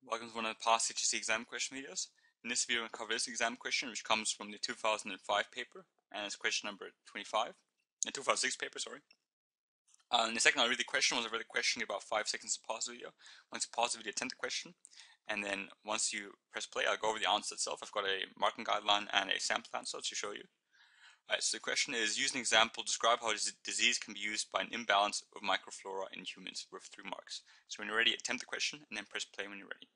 Welcome to one of the past HSC exam question videos. In this video, I'm going to cover this exam question, which comes from the 2005 paper, and it's question number 25, the 2006 paper, sorry. In the second, I'll read the question. Once I read the question, give about 5 seconds to pause the video. Once you pause the video, attempt the question, and then once you press play, I'll go over the answer itself. I've got a marking guideline and a sample answer to show you. Alright, so the question is, use an example, describe how disease can be used by an imbalance of microflora in humans, worth 3 marks. So when you're ready, attempt the question, and then press play when you're ready.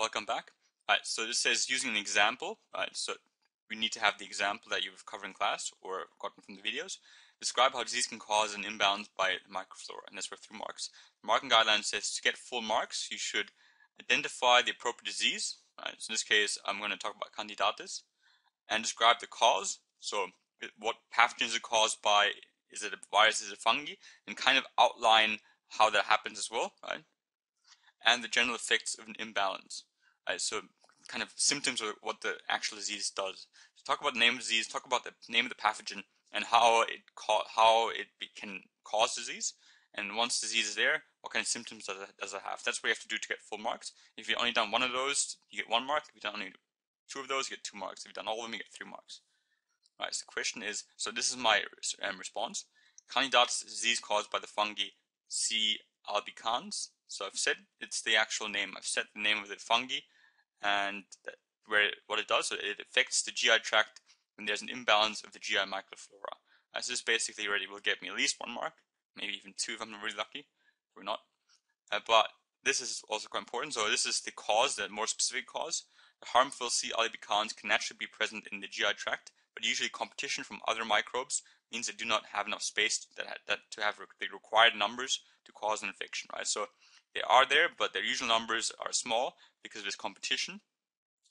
Welcome back. Alright, so this says using an example. Alright, so we need to have the example that you've covered in class or gotten from the videos. Describe how disease can cause an imbalance by microflora, and that's worth 3 marks. The marking guideline says to get full marks, you should identify the appropriate disease. Right, so in this case, I'm going to talk about candidiasis, and describe the cause. So what pathogen is it caused by? Is it a virus? Is it fungi? And kind of outline how that happens as well, right? And the general effects of an imbalance. Right, so kind of symptoms of what the actual disease does. So talk about the name of the disease, talk about the name of the pathogen, and how it can cause disease. And once disease is there, what kind of symptoms does it have? That's what you have to do to get full marks. If you've only done one of those, you get 1 mark. If you've done only 2 of those, you get 2 marks. If you've done all of them, you get 3 marks. Right, so the question is, so this is my response. Candidiasis is disease caused by the fungi C. albicans. So I've said it's the actual name. I've set the name of the fungi and what it does. So it affects the GI tract when there's an imbalance of the GI microflora. So this basically already will get me at least 1 mark, maybe even 2 if I'm really lucky, or not. But this is also quite important. So this is the cause, the more specific cause. The harmful C. albicans can naturally be present in the GI tract, but usually competition from other microbes means they do not have enough space to have the required numbers to cause an infection, right? So they are there, but their usual numbers are small because there's competition,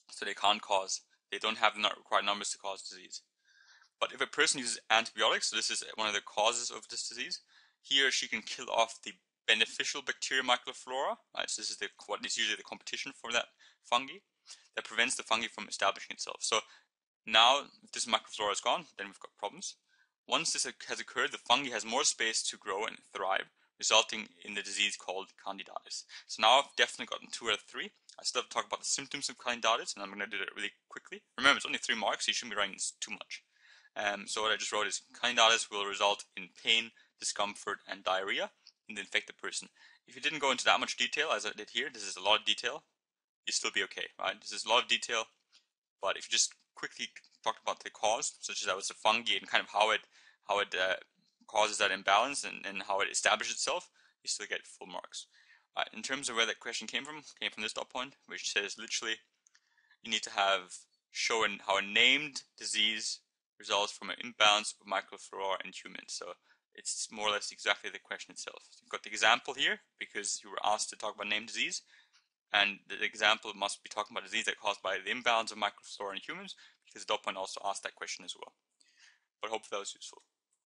so they don't have the required numbers to cause disease. But if a person uses antibiotics, so this is one of the causes of this disease, he or she can kill off the beneficial bacteria microflora, right? So this is what is usually the competition for that fungi, that prevents the fungi from establishing itself. So now, if this microflora is gone, then we've got problems. Once this has occurred, the fungi has more space to grow and thrive, resulting in the disease called candidiasis. So now I've definitely gotten 2 out of 3. I still have to talk about the symptoms of candidiasis, and I'm going to do that really quickly. Remember, it's only 3 marks, so you shouldn't be writing this too much. So what I just wrote is candidiasis will result in pain, discomfort, and diarrhea in the infected person. If you didn't go into that much detail, as I did here, this is a lot of detail, you'll still be okay, right? This is a lot of detail, but if you just quickly talked about the cause, such as that was the fungi and kind of how it causes that imbalance and how it establishes itself, you still get full marks. In terms of where that question came from this dot point, which says literally you need to have shown how a named disease results from an imbalance of microflora in humans. So it's more or less exactly the question itself. So you've got the example here because you were asked to talk about named disease, and the example must be talking about disease that caused by the imbalance of microflora in humans, because the dot point also asked that question as well. But hopefully that was useful.